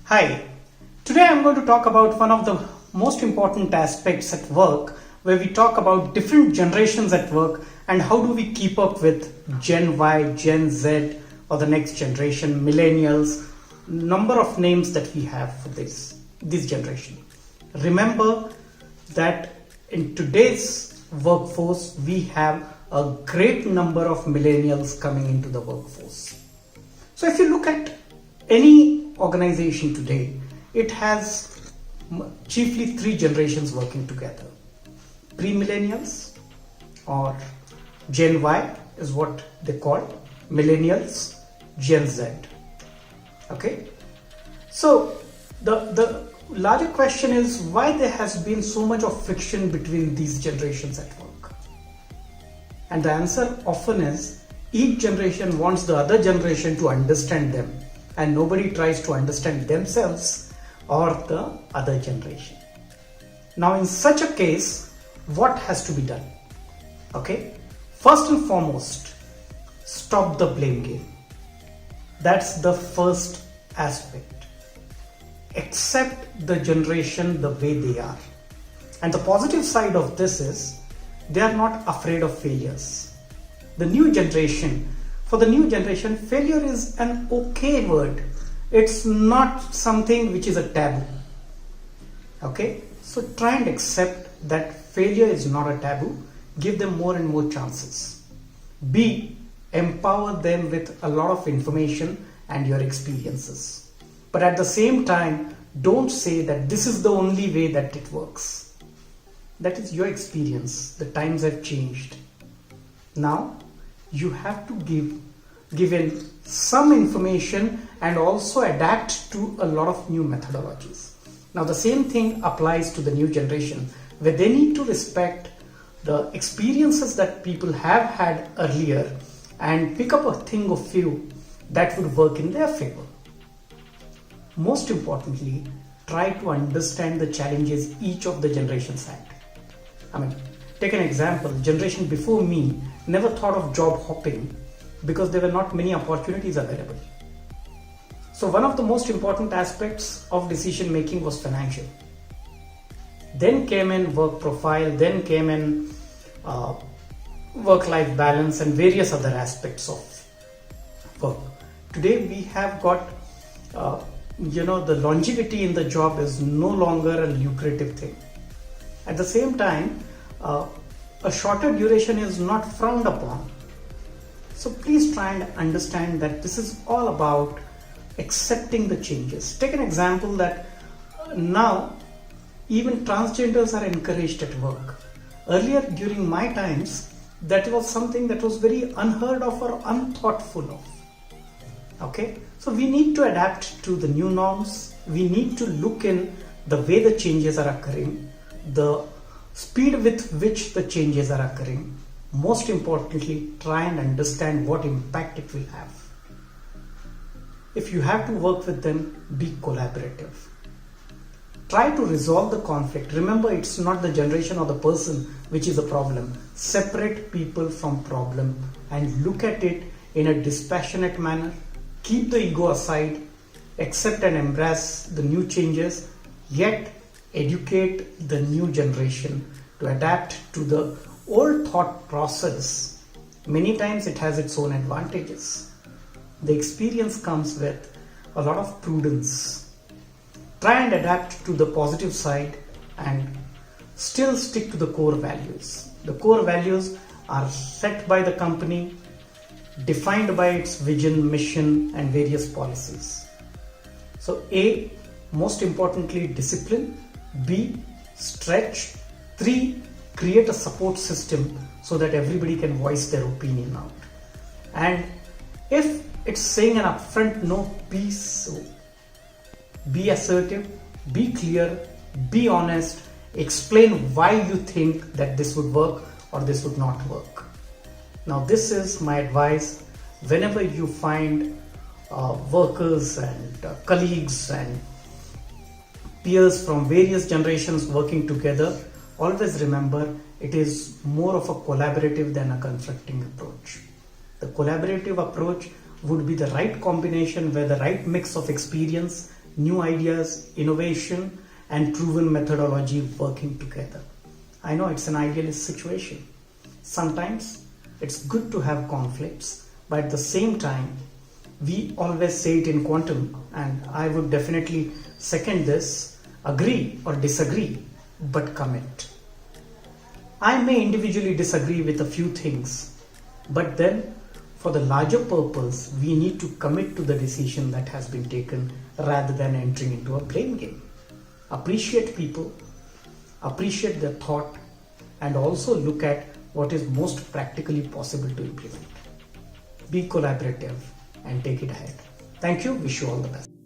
Hi, today I'm going to talk about one of the most important aspects at work, where we talk about different generations at work and how do we keep up with Gen Y, Gen Z, or the next generation, millennials, number of names that we have for this generation. Remember that in today's workforce, we have a great number of millennials coming into the workforce. So if you look at any organization today, it has chiefly three generations working together. Pre-millennials, or Gen Y is what they call, millennials, Gen Z. Okay, so the larger question is why there has been so much of friction between these generations at work. And the answer often is each generation wants the other generation to understand them, and nobody tries to understand themselves or the other generation. Now in such a case, what has to be done? Okay, first and foremost, stop the blame game. That's the first aspect. Accept the generation the way they are. And the positive side of this is they are not afraid of failures. For the new generation, failure is an okay word. It's not something which is a taboo. Okay, so try and accept that failure is not a taboo. Give them more and more chances. B, empower them with a lot of information and your experiences. But at the same time, don't say that this is the only way that it works. That is your experience. The times have changed. Now, you have to give in some information and also adapt to a lot of new methodologies. Now the same thing applies to the new generation, where they need to respect the experiences that people have had earlier and pick up a thing or few that would work in their favor. Most importantly, try to understand the challenges each of the generations had. Take an example. Generation before me never thought of job hopping because there were not many opportunities available. So one of the most important aspects of decision making was financial. Then came in work profile, then came in work-life balance and various other aspects of work. Today we have got, the longevity in the job is no longer a lucrative thing. At the same time, a shorter duration is not frowned upon. So please try and understand that this is all about accepting the changes. Take an example that now even transgenders are encouraged at work. Earlier during my times, that was something that was very unheard of or unthoughtful of. Okay, so we need to adapt to the new norms. We need to look in the way the changes are occurring, the speed with which the changes are occurring. Most importantly, try and understand what impact it will have. If you have to work with them, be collaborative. Try to resolve the conflict. Remember, it's not the generation or the person which is a problem. Separate people from problem and look at it in a dispassionate manner. Keep the ego aside, accept and embrace the new changes, yet educate the new generation to adapt to the old thought process. Many times it has its own advantages. The experience comes with a lot of prudence. Try and adapt to the positive side and still stick to the core values. The core values are set by the company, defined by its vision, mission, and various policies. So A, most importantly, discipline. B, stretch. 3, create a support system so that everybody can voice their opinion out. And if it's saying an upfront no, be assertive, be clear, be honest, explain why you think that this would work or this would not work. Now this is my advice. Whenever you find workers and colleagues and peers from various generations working together, always remember it is more of a collaborative than a conflicting approach. The collaborative approach would be the right combination where the right mix of experience, new ideas, innovation, and proven methodology working together. I know it's an idealist situation. Sometimes it's good to have conflicts, but at the same time, we always say it in quantum, and I would definitely second this: agree or disagree, but commit. I may individually disagree with a few things, but then for the larger purpose, we need to commit to the decision that has been taken rather than entering into a blame game. Appreciate people, appreciate their thought, and also look at what is most practically possible to implement. Be collaborative and take it ahead. Thank you. Wish you all the best.